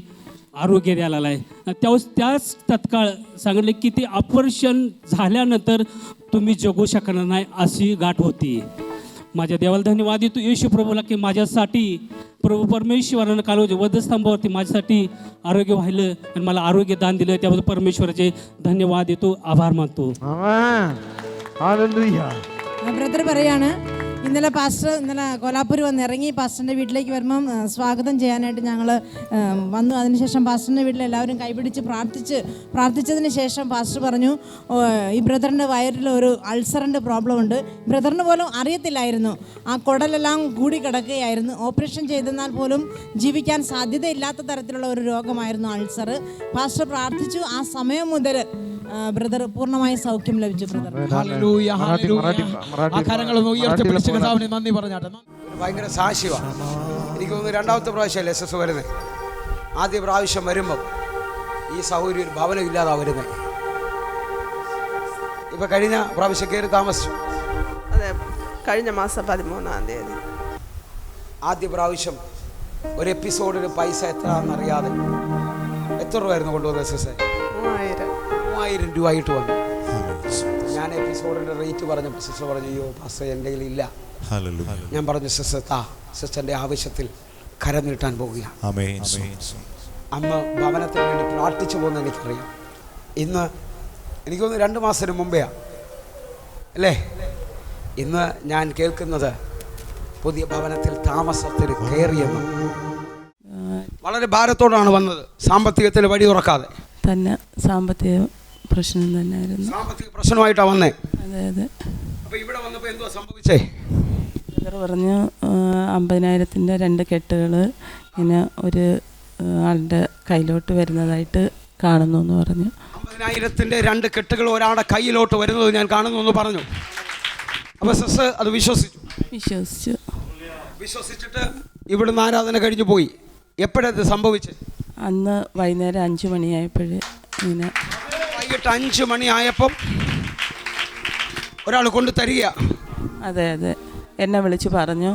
आरोग्य द्यायला आहे. त्यावेळेस त्याच तत्काळ सांगितले की ते ऑपरेशन झाल्यानंतर तुम्ही जगू शकणार नाही अशी गाठ होती. माझ्या देवाला धन्यवाद देतो येशू प्रभूला की माझ्यासाठी प्रभू परमेश्वरानं काल वधस्तंभावरती माझ्यासाठी आरोग्य व्हायलं आणि मला आरोग्य दान दिलं, त्याबद्दल परमेश्वराचे धन्यवाद देतो, आभार मानतो. ബ്രദർ പറയാണ്, ഇന്നലെ കൊലാപ്പൂർ വന്ന് ഇറങ്ങി പാസ്റ്ററിൻ്റെ വീട്ടിലേക്ക് വരുമ്പം സ്വാഗതം ചെയ്യാനായിട്ട് ഞങ്ങൾ വന്നു. അതിനുശേഷം പാസ്റ്ററിൻ്റെ വീട്ടിൽ എല്ലാവരും കൈപിടിച്ച് പ്രാർത്ഥിച്ചതിന് ശേഷം പാസ്റ്റർ പറഞ്ഞു, ഈ ബ്രദറിൻ്റെ വയറിൽ ഒരു അൾസറിൻ്റെ പ്രോബ്ലം ഉണ്ട്. ബ്രദറിന് പോലും അറിയത്തില്ലായിരുന്നു. ആ കുടലെല്ലാം കൂടി കിടക്കുകയായിരുന്നു. ഓപ്പറേഷൻ ചെയ്തെന്നാൽ പോലും ജീവിക്കാൻ സാധ്യതയില്ലാത്ത തരത്തിലുള്ള ഒരു രോഗമായിരുന്നു അൾസർ. പാസ്റ്റർ പ്രാർത്ഥിച്ചു. ആ സമയം മുതൽ ബ്രദർ പൂർണ്ണമായി സൗഖ്യം ലഭിച്ചു. ബ്രദർ ഭയങ്കര സാക്ഷ്യമാണ്. എനിക്ക് തോന്നുന്നു 2ാമത്തെ പ്രാവശ്യമല്ലേ SS വരുന്നത്. ആദ്യ പ്രാവശ്യം വരുമ്പം ഈ സൗകര്യം ഒരു ഭവനം ഇല്ലാതാ വരുന്നത്. ഇപ്പം കഴിഞ്ഞ പ്രാവശ്യം കയറി താമസിച്ചു. അതെ, കഴിഞ്ഞ മാസം 13-ാം തീയതി. ആദ്യ പ്രാവശ്യം ഒരു എപ്പിസോഡിന് പൈസ എത്രയാണെന്നറിയാതെ എത്ര രൂപയായിരുന്നു കൊണ്ടുവന്നത് സിസ്റ്റർ? 3000 രൂപ ആയിട്ട് വന്നു. ഞാൻ എപ്പിസോഡിൻ്റെ റേറ്റ് പറഞ്ഞപ്പോൾ സിസ്റ്റർ പറഞ്ഞു, അയ്യോ പാസ്റ്റർ എൻ്റെ കയ്യിലില്ല. ഞാൻ പറഞ്ഞു, സിസ്റ്റർ സിസ്റ്ററിൻ്റെ ആവശ്യത്തിൽ കരം നീട്ടാൻ പോവുകയാണ്. അന്ന് ഭവനത്തിന് വേണ്ടി പ്രാർത്ഥിച്ചു പോകുന്ന എനിക്കറിയാം. ഇന്ന് എനിക്ക് തോന്നുന്നു 2 മാസത്തിന് മുമ്പേ അല്ലേ ഇന്ന് ഞാൻ കേൾക്കുന്നത് പുതിയ ഭവനത്തിൽ താമസത്തിന് കയറിയെന്ന്. വളരെ ഭാരത്തോടാണ് വന്നത്, സാമ്പത്തികത്തിന് വഴി തുറക്കാതെ തന്നെ. സാമ്പത്തിക പ്രശ്നം തന്നെയായിരുന്നു. സാമ്പത്തിക പ്രശ്നമായിട്ടാണ് വന്നേ. അതെ. അപ്പോൾ ഇവിടെ വന്നപ്പോൾ എന്തുവാ സംഭവിച്ചേ? ബ്രദർ പറഞ്ഞു 50,000-ൻ്റെ 2 കെട്ടുകൾ ഇങ്ങനെ ഒരു ആളുടെ കയ്യിലോട്ട് വരുന്നതായിട്ട് കാണുന്നു എന്ന് പറഞ്ഞു. 50,000-ൻ്റെ 2 കെട്ടുകൾ ഒരാളുടെ കയ്യിലോട്ട് വരുന്നത് ഞാൻ കാണുന്നു എന്ന് പറഞ്ഞു. അപ്പോൾ സിസ്റ്റർ അത് വിശ്വസിച്ചിട്ട് ഇവിടുന്ന് ആരാധന കഴിഞ്ഞു പോയി. എപ്പോഴത് സംഭവിച്ചത്? അന്ന് വൈകുന്നേരം 5 മണിയായപ്പോൾ ഇങ്ങനെ വൈകിട്ട് 5 മണിയായപ്പം ഒരാൾ കൊണ്ട് തരിക. അതെ. എന്നെ വിളിച്ച് പറഞ്ഞു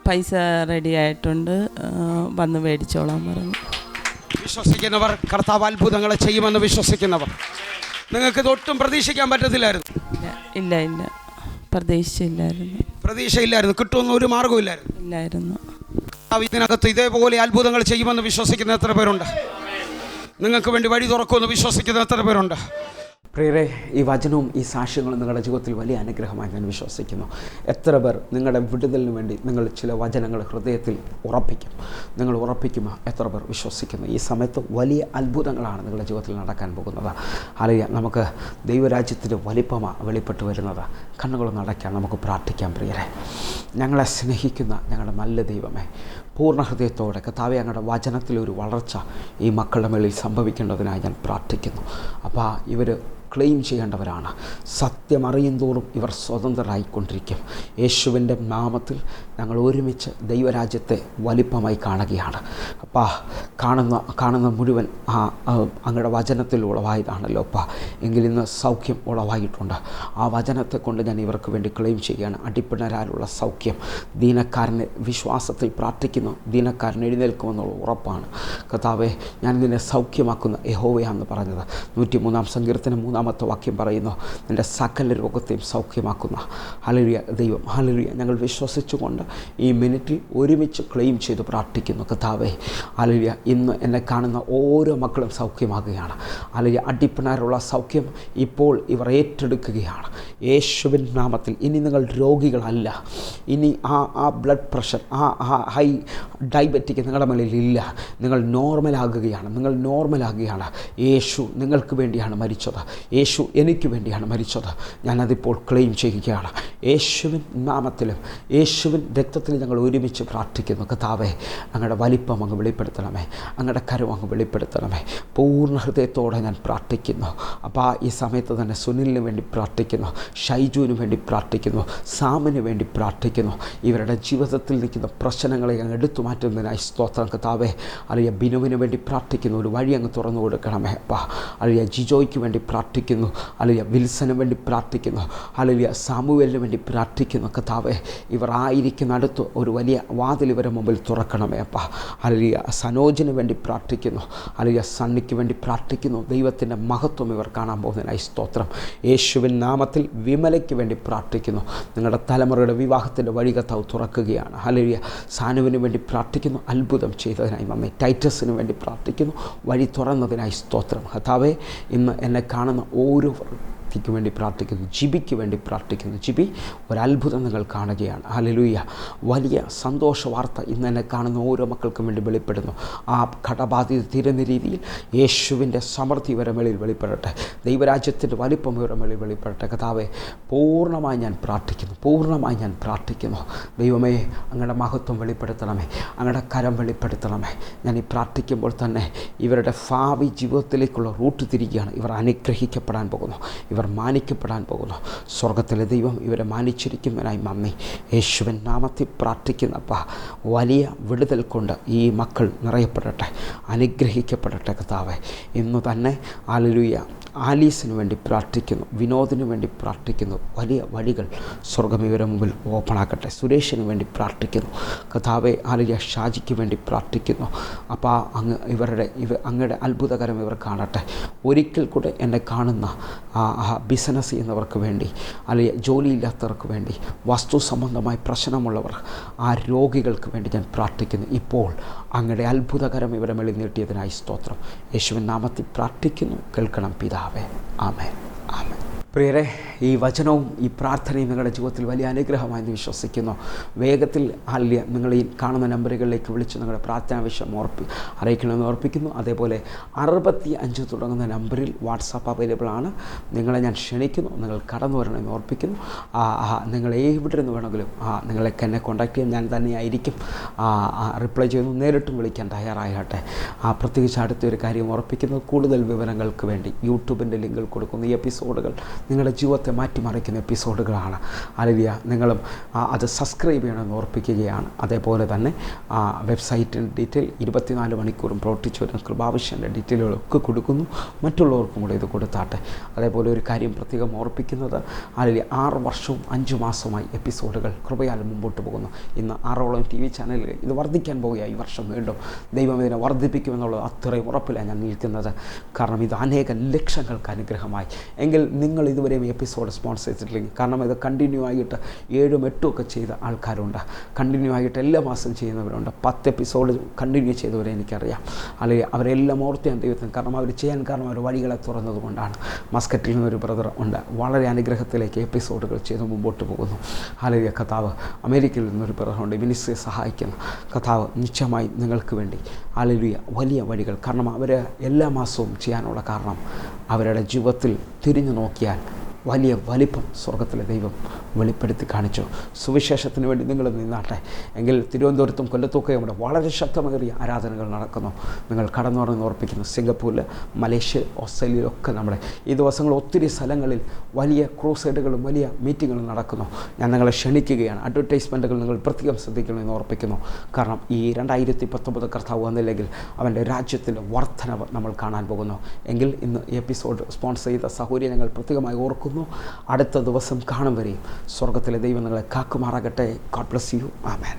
പൈസ റെഡി ആയിട്ടുണ്ട്, വന്ന് മേടിച്ചോളാൻ പറഞ്ഞു. വിശ്വസിക്കുന്നവർ കർത്താവ് അത്ഭുതങ്ങളെ ചെയ്യുമെന്ന് വിശ്വസിക്കുന്നവർ. നിങ്ങൾക്ക് ഒട്ടും പ്രതീക്ഷിക്കാൻ പറ്റത്തില്ലായിരുന്നു? ഇല്ല, പ്രതീക്ഷയില്ലായിരുന്നു. കിട്ടുമെന്ന് ഒരു മാർഗമില്ലായിരുന്നു. ഇതിനകത്ത് ഇതേപോലെ അത്ഭുതങ്ങൾ ചെയ്യുമെന്ന് വിശ്വസിക്കുന്ന എത്ര പേരുണ്ട്? നിങ്ങൾക്ക് വേണ്ടി വഴി തുറക്കുമെന്ന് വിശ്വസിക്കുന്ന എത്ര പേരുണ്ട്? പ്രിയരെ, ഈ വചനവും ഈ സാക്ഷ്യങ്ങളും നിങ്ങളുടെ ജീവിതത്തിൽ വലിയ അനുഗ്രഹമായി ഞാൻ വിശ്വസിക്കുന്നു. എത്ര പേർ നിങ്ങളുടെ വിടുതലിന് വേണ്ടി നിങ്ങൾ ചില വചനങ്ങൾ ഹൃദയത്തിൽ ഉറപ്പിക്കും? നിങ്ങൾ ഉറപ്പിക്കുമോ? എത്ര പേർ വിശ്വസിക്കുന്നു? ഈ സമയത്ത് വലിയ അത്ഭുതങ്ങളാണ് നിങ്ങളുടെ ജീവിതത്തിൽ നടക്കാൻ പോകുന്നത്. അല്ലെങ്കിൽ നമുക്ക് ദൈവരാജ്യത്തിൻ്റെ വലിപ്പമാണ് വെളിപ്പെട്ട് വരുന്നത്. കണ്ണുകളൊന്ന് അടയ്ക്കാൻ നമുക്ക് പ്രാർത്ഥിക്കാം. പ്രിയരെ, ഞങ്ങളെ സ്നേഹിക്കുന്ന ഞങ്ങളുടെ നല്ല ദൈവമേ, പൂർണ്ണ ഹൃദയത്തോടെ കർത്താവേ, ഞങ്ങളുടെ വചനത്തിലൊരു വളർച്ച ഈ മക്കളുടെ മേളിൽ സംഭവിക്കേണ്ടതിനായി ഞാൻ പ്രാർത്ഥിക്കുന്നു. അപ്പോൾ ഇവർ ക്ലെയിം ചെയ്യേണ്ടവരാണ്. സത്യം അറിയും തോറും ഇവർ സ്വതന്ത്രരായിക്കൊണ്ടിരിക്കും. യേശുവിൻ്റെ നാമത്തിൽ ഞങ്ങൾ ഒരുമിച്ച് ദൈവരാജ്യത്തെ വലിപ്പമായി കാണുകയാണ്. അപ്പാ, കാണുന്ന മുഴുവൻ അങ്ങയുടെ വചനത്തിൽ ഉളവായതാണല്ലോ അപ്പാ. എങ്കിലിന്ന് സൗഖ്യം ഉളവായിട്ടുണ്ട്. ആ വചനത്തെ കൊണ്ട് ഞാൻ ഇവർക്ക് വേണ്ടി ക്ലെയിം ചെയ്യുകയാണ്. അടിപ്പിണരാലുള്ള സൗഖ്യം. ദീനക്കാരനെ വിശ്വാസത്തിൽ പ്രാർത്ഥിക്കുന്നു, ദീനക്കാരൻ എഴുന്നേൽക്കുമെന്നുള്ള ഉറപ്പാണ്. കർത്താവേ, ഞാൻ നിന്നെ സൗഖ്യമാക്കുന്ന യഹോവയാണെന്ന് പറഞ്ഞത് 103-ാം സങ്കീർത്തനം 3-ാമത്തെ വാക്യം പറയുന്നു, നിൻ്റെ സകല രോഗത്തെയും സൗഖ്യമാക്കുന്ന ഹല്ലേലൂയ ദൈവം. ഹല്ലേലൂയ. ഞങ്ങൾ വിശ്വസിച്ചുകൊണ്ട് ഈ മിനിറ്റിൽ ഒരുമിച്ച് ക്ലെയിം ചെയ്ത് പ്രാർത്ഥിക്കുന്നു. കർത്താവേ, ഹല്ലേലൂയ, ഇന്ന് എന്നെ കാണുന്ന ഓരോ മക്കളും സൗഖ്യമാകുകയാണ്. ഹല്ലേലൂയ. അടിപ്പിണരുള്ള സൗഖ്യം ഇപ്പോൾ ഇവർ ഏറ്റെടുക്കുകയാണ് യേശുവിൻ നാമത്തിൽ. ഇനി നിങ്ങൾ രോഗികളല്ല. ഇനി ആ ബ്ലഡ് പ്രഷർ, ആ ഹൈ ഡയബറ്റിക് നിങ്ങളുടെ മേലിൽ ഇല്ല. നിങ്ങൾ നോർമലാകുകയാണ്. യേശു നിങ്ങൾക്ക് വേണ്ടിയാണ് മരിച്ചത്. യേശു എനിക്ക് വേണ്ടിയാണ് മരിച്ചത്. ഞാനതിപ്പോൾ ക്ലെയിം ചെയ്യുകയാണ്. യേശുവിൻ നാമത്തിലും യേശുവിൻ രക്തത്തിൽ ഞങ്ങൾ ഒരുമിച്ച് പ്രാർത്ഥിക്കുന്നു. കർത്താവേ, അങ്ങയുടെ വലിപ്പം അങ്ങ് വെളിപ്പെടുത്തണമേ, അങ്ങയുടെ കരം അങ്ങ് വെളിപ്പെടുത്തണമേ. പൂർണ്ണ ഹൃദയത്തോടെ ഞാൻ പ്രാർത്ഥിക്കുന്നു. അപ്പോൾ ഈ സമയത്ത് തന്നെ സുനിലിന് വേണ്ടി പ്രാർത്ഥിക്കുന്നു, ഷൈജുവിന് വേണ്ടി പ്രാർത്ഥിക്കുന്നു, സാമിന് വേണ്ടി പ്രാർത്ഥിക്കുന്നു. ഇവരുടെ ജീവിതത്തിൽ നിൽക്കുന്ന പ്രശ്നങ്ങളെ അങ്ങ് എടുത്തു മാറ്റുന്നതിനായി സ്തോത്രം. കർത്താവേ, അല്ലെങ്കിൽ ബിനുവിന് വേണ്ടി പ്രാർത്ഥിക്കുന്നു, ഒരു വഴി അങ്ങ് തുറന്നു കൊടുക്കണമേ അപ്പാ. അല്ലെങ്കിൽ ജിജോയ്ക്ക് വേണ്ടി പ്രാർത്ഥിക്കുന്നു, അല്ലെങ്കിൽ വിൽസന് വേണ്ടി പ്രാർത്ഥിക്കുന്നു, അല്ലെങ്കിൽ സാമുവേലിന് വേണ്ടി പ്രാർത്ഥിക്കുന്നു. കർത്താവേ, ഇവർ ആയിരിക്കുന്ന അടുത്ത് ഒരു വലിയ വാതിൽ ഇവരുടെ മുമ്പിൽ തുറക്കണമേ അപ്പാ. അല്ലെങ്കിൽ സനോജിന് വേണ്ടി പ്രാർത്ഥിക്കുന്നു, അല്ലെങ്കിൽ സണ്ണിക്ക് വേണ്ടി പ്രാർത്ഥിക്കുന്നു. ദൈവത്തിൻ്റെ മഹത്വം ഇവർ കാണാൻ പോകുന്നതിനായി സ്തോത്രം. യേശുവിൻ നാമത്തിൽ വിമലയ്ക്ക് വേണ്ടി പ്രാർത്ഥിക്കുന്നു. നിങ്ങളുടെ തലമുറയുടെ വിവാഹത്തിൻ്റെ വഴി കർത്താവ് തുറക്കുകയാണ്. ഹല്ലേലൂയ. സാനുവിന് വേണ്ടി പ്രാർത്ഥിക്കുന്നു, അത്ഭുതം ചെയ്തതിനായി നന്ദി. ടൈറ്റസിന് വേണ്ടി പ്രാർത്ഥിക്കുന്നു, വഴി തുറന്നതിനായി സ്തോത്രം. കർത്താവേ, ഇന്ന് എന്നെ കാണുന്ന ഓരോ ക്ക് വേണ്ടി പ്രാർത്ഥിക്കുന്നു, ജിബിക്ക് വേണ്ടി പ്രാർത്ഥിക്കുന്നു. ജിബി, ഒരത്ഭുതം നിങ്ങൾ കാണുകയാണ്. ഹല്ലേലൂയ. വലിയ സന്തോഷ വാർത്ത ഇന്ന് എന്നെ കാണുന്ന ഓരോ മക്കൾക്കും വേണ്ടി വെളിപ്പെടുന്നു. ആ കടബാധിത തീരുന്ന രീതിയിൽ യേശുവിൻ്റെ സമൃദ്ധി ഇവരുടെ മേളിൽ വെളിപ്പെടട്ടെ. ദൈവരാജ്യത്തിൻ്റെ വലിപ്പം ഇവരുടെ മേളിൽ വെളിപ്പെടട്ടെ. കർത്താവേ, പൂർണ്ണമായി ഞാൻ പ്രാർത്ഥിക്കുന്നു. ദൈവമേ, അങ്ങയുടെ മഹത്വം വെളിപ്പെടുത്തണമേ, അങ്ങയുടെ കരം വെളിപ്പെടുത്തണമേ. ഞാൻ ഈ പ്രാർത്ഥിക്കുമ്പോൾ തന്നെ ഇവരുടെ ഭാവി ജീവിതത്തിലേക്കുള്ള റൂട്ട് തിരിക്കുകയാണ്. ഇവർ അനുഗ്രഹിക്കപ്പെടാൻ പോകുന്നു, ഇവർ മാനിക്കപ്പെടാൻ പോകുന്നു. സ്വർഗത്തിലെ ദൈവം ഇവരെ മാനിച്ചിരിക്കുന്നതിനായി നന്ദി. യേശുവിൻ നാമത്തിൽ പ്രാർത്ഥിക്കുന്നപ്പ വലിയ വിടുതൽ കൊണ്ട് ഈ മക്കൾ നിറയപ്പെടട്ടെ, അനുഗ്രഹിക്കപ്പെടട്ടെ. കർത്താവേ, ഇന്ന് തന്നെ ഹല്ലേലൂയ ആലീസിന് വേണ്ടി പ്രാർത്ഥിക്കുന്നു, വിനോദിന് വേണ്ടി പ്രാർത്ഥിക്കുന്നു. വലിയ വഴികൾ സ്വർഗം ഇവരുടെ മുമ്പിൽ ഓപ്പണാക്കട്ടെ. സുരേഷിന് വേണ്ടി പ്രാർത്ഥിക്കുന്നു കർത്താവേ. ഹല്ലേലൂയ. ഷാജിക്ക് വേണ്ടി പ്രാർത്ഥിക്കുന്നു. അപ്പോൾ അങ്ങയുടെ അത്ഭുതകരം ഇവർ കാണട്ടെ. ഒരിക്കൽ കൂടെ എന്നെ കാണുന്ന ബിസിനസ് ചെയ്യുന്നവർക്ക് വേണ്ടി, അല്ലെങ്കിൽ ജോലിയില്ലാത്തവർക്ക് വേണ്ടി, വസ്തു സംബന്ധമായി പ്രശ്നമുള്ളവർ, ആ രോഗികൾക്ക് വേണ്ടി ഞാൻ പ്രാർത്ഥിക്കുന്നു. ഇപ്പോൾ അങ്ങയുടെ അത്ഭുതകരം ഇവരെ മേളിൽ നീട്ടിയതിനായി സ്തോത്രം. യേശുവിൻ നാമത്തിൽ പ്രാർത്ഥിക്കുന്നു. കേൾക്കണം പിതാവേ. ആമേൻ. ആമേൻ. പ്രിയരെ, ഈ വചനവും ഈ പ്രാർത്ഥനയും നിങ്ങളുടെ ജീവിതത്തിൽ വലിയ അനുഗ്രഹമായെന്ന് വിശ്വസിക്കുന്നു. വേഗത്തിൽ നിങ്ങൾ ഈ കാണുന്ന നമ്പറുകളിലേക്ക് വിളിച്ച് നിങ്ങളുടെ പ്രാർത്ഥനാ വിഷയം അറിയിക്കണമെന്ന് ഓർപ്പിക്കുന്നു. അതേപോലെ 65 തുടങ്ങുന്ന നമ്പറിൽ വാട്സാപ്പ് അവൈലബിൾ ആണ്. നിങ്ങളെ ഞാൻ ക്ഷണിക്കുന്നു, നിങ്ങൾ കടന്നു വരണമെന്ന് ഓർപ്പിക്കുന്നു. നിങ്ങൾ എവിടെ നിന്ന് വേണമെങ്കിലും നിങ്ങളൊക്കെ എന്നെ കോൺടാക്ട് ചെയ്യാൻ ഞാൻ തന്നെയായിരിക്കും റിപ്ലൈ ചെയ്യുന്നു. നേരിട്ടും വിളിക്കാൻ തയ്യാറാകട്ടെ. പ്രത്യേകിച്ച് അടുത്തൊരു കാര്യം ഓർപ്പിക്കുന്നത്, കൂടുതൽ വിവരങ്ങൾക്ക് വേണ്ടി യൂട്യൂബിൻ്റെ ലിങ്കിൽ കൊടുക്കുന്ന ഈ എപ്പിസോഡുകൾ നിങ്ങളുടെ ജീവിതത്തെ മാറ്റിമറിക്കുന്ന എപ്പിസോഡുകളാണ്. ഹല്ലേലൂയ. നിങ്ങളും അത് സബ്സ്ക്രൈബ് ചെയ്യണമെന്ന് ഓർപ്പിക്കുകയാണ്. അതേപോലെ തന്നെ വെബ്സൈറ്റിൻ്റെ ഡീറ്റെയിൽ 24 മണിക്കൂറും പ്രവർത്തിച്ചു വരുന്ന കൃപാവിഷൻ്റെ ഡീറ്റെയിലുകളൊക്കെ കൊടുക്കുന്നു. മറ്റുള്ളവർക്കും കൂടെ ഇത് കൊടുത്താട്ടെ. അതേപോലെ ഒരു കാര്യം പ്രത്യേകം ഓർപ്പിക്കുന്നത്, ഹല്ലേലൂയ, 6 വർഷവും 5 മാസവുമായി എപ്പിസോഡുകൾ കൃപയാൽ മുമ്പോട്ട് പോകുന്നു. ഇന്ന് 6ഓളം TV ചാനലുകൾ ഇത് വർദ്ധിക്കാൻ പോവുകയാണ്. ഈ വർഷം വീണ്ടും ദൈവം ഇതിനെ വർദ്ധിപ്പിക്കുമെന്നുള്ളത് അത്രയും ഉറപ്പിലാണ് ഞാൻ നിൽക്കുന്നത്. കാരണം ഇത് അനേക ലക്ഷങ്ങൾക്ക് അനുഗ്രഹമായി. എങ്കിൽ നിങ്ങൾ ഇതുവരെയും എപ്പിസോഡ് സ്പോൺസർ ചെയ്തിട്ടില്ലെങ്കിൽ, കാരണം ഇത് കണ്ടിന്യൂ ആയിട്ട് 7ഉം 8ഉം ഒക്കെ ചെയ്ത ആൾക്കാരുണ്ട്, കണ്ടിന്യൂ ആയിട്ട് എല്ലാ മാസം ചെയ്യുന്നവരുണ്ട്, 10 എപ്പിസോഡ് കണ്ടിന്യൂ ചെയ്തവരെ എനിക്കറിയാം. അല്ലെങ്കിൽ അവരെല്ലാം ഓർത്ത് ഞാൻ ദൈവത്തിന്, കാരണം അവർ ചെയ്യാൻ കാരണം അവർ വഴികളെ തുറന്നതുകൊണ്ടാണ്. മസ്കറ്റിൽ നിന്നൊരു ബ്രദർ ഉണ്ട്, വളരെ അനുഗ്രഹത്തിലേക്ക് എപ്പിസോഡുകൾ ചെയ്ത് മുമ്പോട്ട് പോകുന്നു. ഹല്ലേലൂയ. കർത്താവ് അമേരിക്കയിൽ നിന്നൊരു ബ്രദറുണ്ട്, മിനിസ്ട്രിയെ സഹായിക്കുന്നു. കർത്താവ് നിശ്ചയമായി നിങ്ങൾക്ക് വേണ്ടി ഹല്ലേലൂയ വലിയ വഴികൾ, കാരണം അവർ എല്ലാ മാസവും ചെയ്യാനുള്ള കാരണം അവരുടെ ജീവിതത്തിൽ തിരിഞ്ഞു നോക്കിയാൽ വലിയ വലിപ്പം സ്വർഗത്തിലെ ദൈവം വെളിപ്പെടുത്തി കാണിച്ചു. സുവിശേഷത്തിന് വേണ്ടി നിങ്ങൾ നിന്നാട്ടെ. എങ്കിൽ തിരുവനന്തപുരത്തും കൊല്ലത്തൊക്കെ ഇവിടെ വളരെ ശക്തമേറിയ ആരാധനകൾ നടക്കുന്നു. നിങ്ങൾ കടന്നു പറഞ്ഞ് ഓർപ്പിക്കുന്നു. സിംഗപ്പൂരിൽ, മലേഷ്യ, ഓസ്ട്രേലിയയിലൊക്കെ നമ്മുടെ ഈ ദിവസങ്ങൾ ഒത്തിരി സ്ഥലങ്ങളിൽ വലിയ ക്രൂസൈഡുകളും വലിയ മീറ്റിങ്ങുകളും നടക്കുന്നു. ഞാൻ നിങ്ങളെ ക്ഷണിക്കുകയാണ്. അഡ്വർടൈസ്മെൻറ്റുകൾ നിങ്ങൾ പ്രത്യേകം ശ്രദ്ധിക്കണമെന്ന് ഓർപ്പിക്കുന്നു. കാരണം ഈ 2019 കർത്താവ് വന്നില്ലെങ്കിൽ അവൻ്റെ രാജ്യത്തിൻ്റെ വർധനവ് നമ്മൾ കാണാൻ പോകുന്നു. എങ്കിൽ ഇന്ന് ഈ എപ്പിസോഡ് സ്പോൺസർ ചെയ്ത സഹോദരിയെ ഞങ്ങൾ പ്രത്യേകമായി ഓർക്കുന്നു. അടുത്ത ദിവസം കാണും വരെയും സ്വർഗത്തിലെ ദൈവം നിങ്ങളെ കാക്കുമാറാകട്ടെ. God bless you. ആമേൻ.